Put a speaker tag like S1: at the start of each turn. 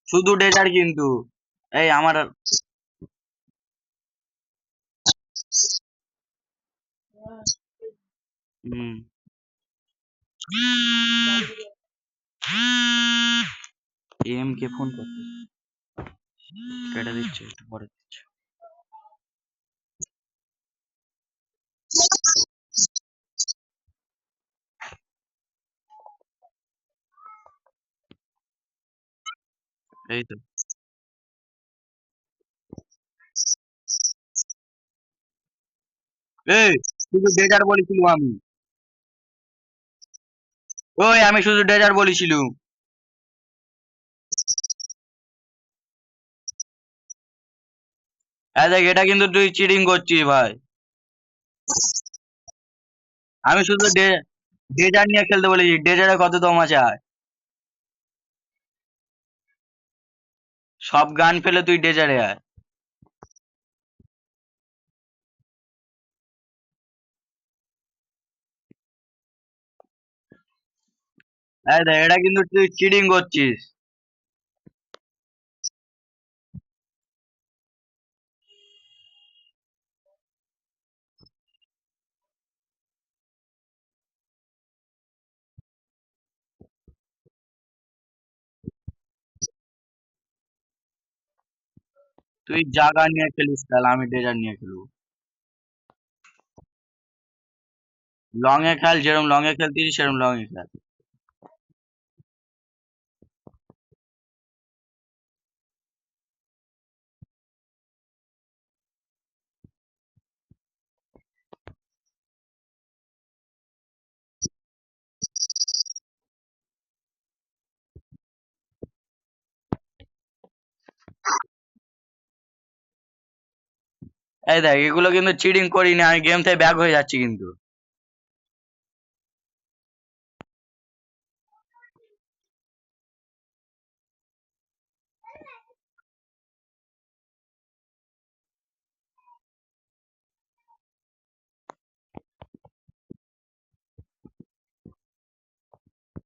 S1: শুধু ডেজার কিন্তু এই আমার হুম এম কে ফোন করতে কেটে দিচ্ছে একটু পরে দিচ্ছে এই তো এই শুধু ডেজার বলেছিলাম আমি ওই আমি শুধু ডেজার বলেছিলাম এই দেখ এটা কিন্তু তুই চিটিং করছিস ভাই আমি শুধু ডেজার নিয়ে খেলতে বলেছি ডেজারে কত দম আছে আর সব গান ফেলে তুই ডেজারে আয় এই দেখ এটা কিন্তু তুই চিটিং করছিস তুই যা গান নিয়ে খেলিস তাহলে আমি ডেজার নিয়ে খেলবো লং এ খেল যেরকম লং এ খেলতিস সেরকম লং এ খেল এই দেখ এগুলো কিন্তু চিটিং করিনি আমি গেম থেকে ব্যাক হয়ে যাচ্ছি কিন্তু